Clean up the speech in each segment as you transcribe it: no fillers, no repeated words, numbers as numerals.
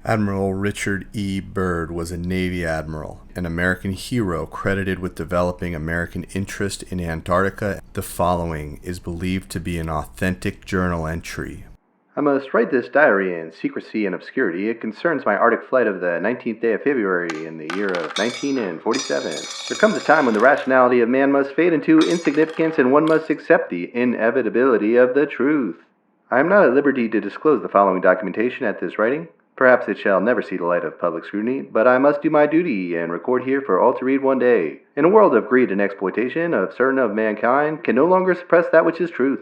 Admiral Richard E. Byrd was a Navy admiral, an American hero credited with developing American interest in Antarctica. The following is believed to be an authentic journal entry. I must write this diary in secrecy and obscurity. It concerns my Arctic flight of the 19th day of February in the year of 1947. There comes a time when the rationality of man must fade into insignificance and one must accept the inevitability of the truth. I am not at liberty to disclose the following documentation at this writing. Perhaps it shall never see the light of public scrutiny, but I must do my duty and record here for all to read one day. In a world of greed and exploitation of certain of mankind can no longer suppress that which is truth.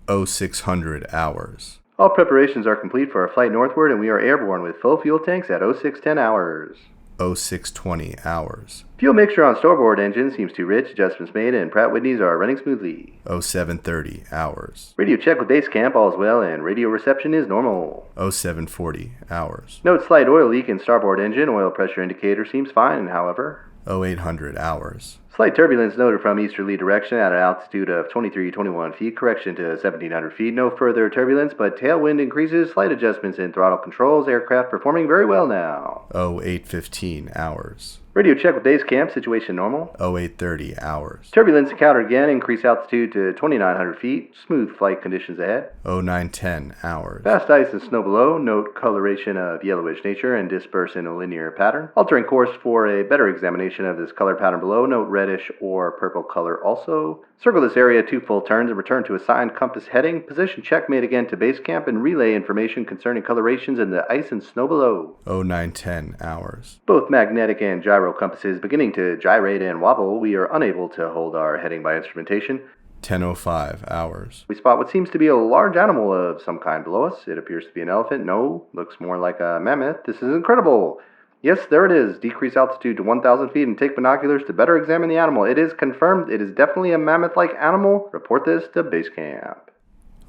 0600 hours. All preparations are complete for our flight northward, and we are airborne with full fuel tanks at 0610 hours. 0620 hours. Fuel mixture on starboard engine seems too rich. Adjustments made, and Pratt Whitneys are running smoothly. 0730 hours. Radio check with base camp, all is well, and radio reception is normal. 0740 hours. Note slight oil leak in starboard engine. Oil pressure indicator seems fine, however. 0800 hours. Slight turbulence noted from easterly direction at an altitude of 23-21 feet. Correction to 1700 feet. No further turbulence, but tailwind increases. Slight adjustments in throttle controls. Aircraft performing very well now. 0815 hours. Radio check with base camp. Situation normal. 0830 hours. Turbulence encountered again. Increase altitude to 2900 feet. Smooth flight conditions ahead. 0910 hours. Fast ice and snow below. Note coloration of yellowish nature and disperse in a linear pattern. Altering course for a better examination of this color pattern below. Note reddish or purple color also. Circle this area 2 full turns and return to assigned compass heading. Position check made again to base camp and relay information concerning colorations in the ice and snow below. 0910 hours. Both magnetic and gyro compasses beginning to gyrate and wobble. We are unable to hold our heading by instrumentation. 10:05 hours. We spot what seems to be a large animal of some kind below us. It appears to be an elephant. No, looks more like a mammoth. This is incredible. Yes, there it is. Decrease altitude to 1,000 feet and take binoculars to better examine the animal. It is confirmed. It is definitely a mammoth-like animal. Report this to base camp.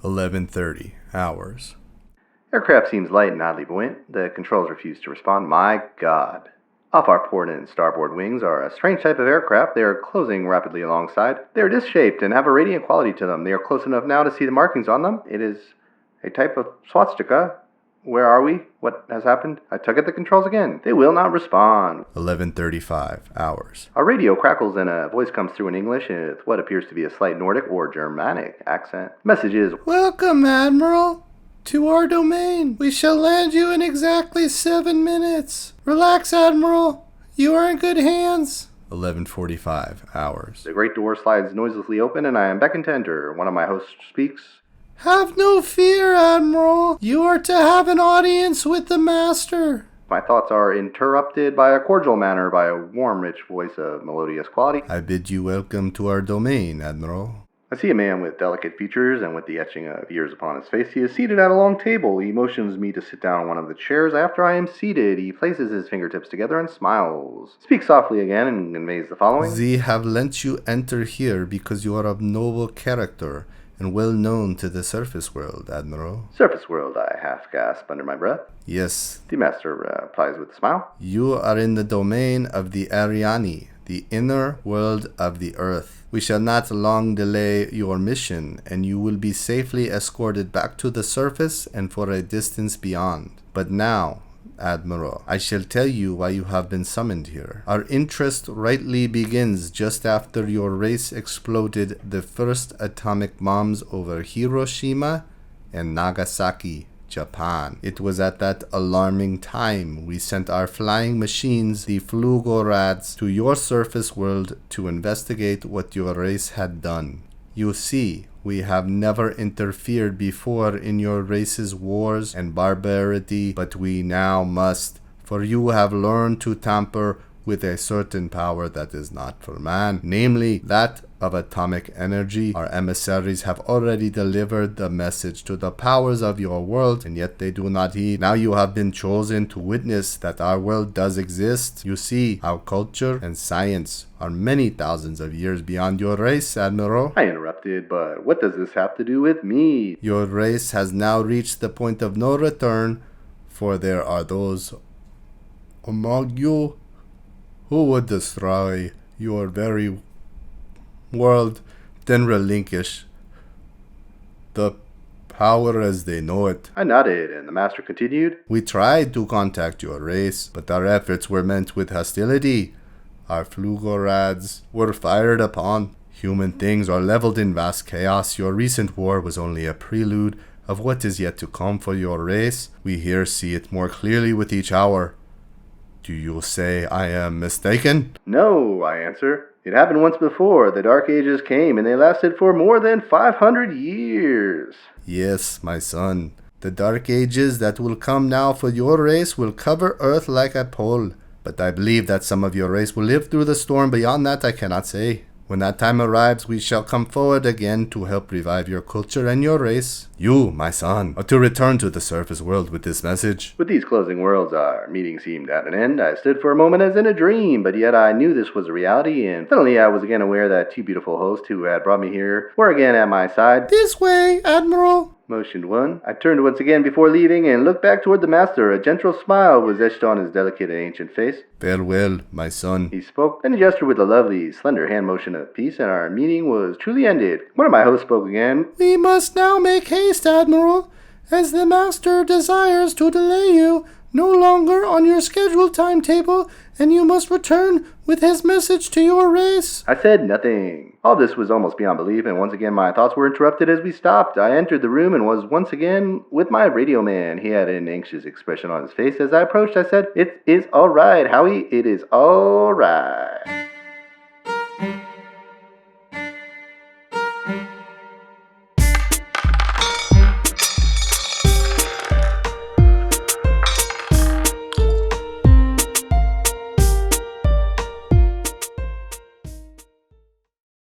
11:30 hours. Aircraft seems light and oddly buoyant. The controls refuse to respond. My God. Off our port and starboard wings are a strange type of aircraft. They are closing rapidly alongside. They are disc-shaped and have a radiant quality to them. They are close enough now to see the markings on them. It is a type of swastika. Where are we? What has happened? I tug at the controls again. They will not respond. 11:35 hours. Our radio crackles and a voice comes through in English with what appears to be a slight Nordic or Germanic accent. Message is, Welcome, Admiral, to our domain. We shall land you in exactly 7 minutes. Relax, Admiral. You are in good hands. 11:45 hours. The great door slides noiselessly open and I am beckoned to enter. One of my hosts speaks. Have no fear, Admiral. You are to have an audience with the Master. My thoughts are interrupted by a cordial manner by a warm, rich voice of melodious quality. I bid you welcome to our domain, Admiral. I see a man with delicate features and with the etching of years upon his face. He is seated at a long table. He motions me to sit down on one of the chairs. After I am seated, he places his fingertips together and smiles. Speaks softly again and conveys the following. They have let you enter here because you are of noble character and well known to the surface world, Admiral. Surface world, I half gasp under my breath. Yes. The master replies with a smile. You are in the domain of the Ariani, the inner world of the earth. We shall not long delay your mission, and you will be safely escorted back to the surface and for a distance beyond. But now, Admiral, I shall tell you why you have been summoned here. Our interest rightly begins just after your race exploded the first atomic bombs over Hiroshima and Nagasaki, Japan. It was at that alarming time we sent our flying machines, the Flugorads, to your surface world to investigate what your race had done. You see, we have never interfered before in your race's wars and barbarity, but we now must, for you have learned to tamper with a certain power that is not for man, namely that of atomic energy. Our emissaries have already delivered the message to the powers of your world, and yet they do not heed. Now you have been chosen to witness that our world does exist. You see, our culture and science are many thousands of years beyond your race, Admiral. I interrupted, but what does this have to do with me? Your race has now reached the point of no return, for there are those among you who would destroy your very world, then relinquish the power as they know it. I nodded, and the master continued. We tried to contact your race, but our efforts were met with hostility. Our Flugorads were fired upon. Human things are leveled in vast chaos. Your recent war was only a prelude of what is yet to come for your race. We here see it more clearly with each hour. Do you say I am mistaken? No, I answer. It happened once before. The Dark Ages came, and they lasted for more than 500 years. Yes, my son. The Dark Ages that will come now for your race will cover Earth like a pole. But I believe that some of your race will live through the storm. Beyond that, I cannot say. When that time arrives, we shall come forward again to help revive your culture and your race. You, my son, are to return to the surface world with this message. With these closing words, our meeting seemed at an end. I stood for a moment as in a dream, but yet I knew this was a reality, and suddenly I was again aware that two beautiful hosts who had brought me here were again at my side. This way, Admiral. Motioned one. I turned once again before leaving and looked back toward the master. A gentle smile was etched on his delicate and ancient face. Farewell, my son. He spoke, then he gestured with a lovely, slender hand motion of peace, and our meeting was truly ended. One of my hosts spoke again. We must now make haste, Admiral, as the master desires to delay you no longer on your scheduled timetable, and you must return with his message to your race. I said nothing. All this was almost beyond belief, and once again my thoughts were interrupted as we stopped. I entered the room and was once again with my radio man. He had an anxious expression on his face. As I approached, I said, "It is all right, Howie. It is all right."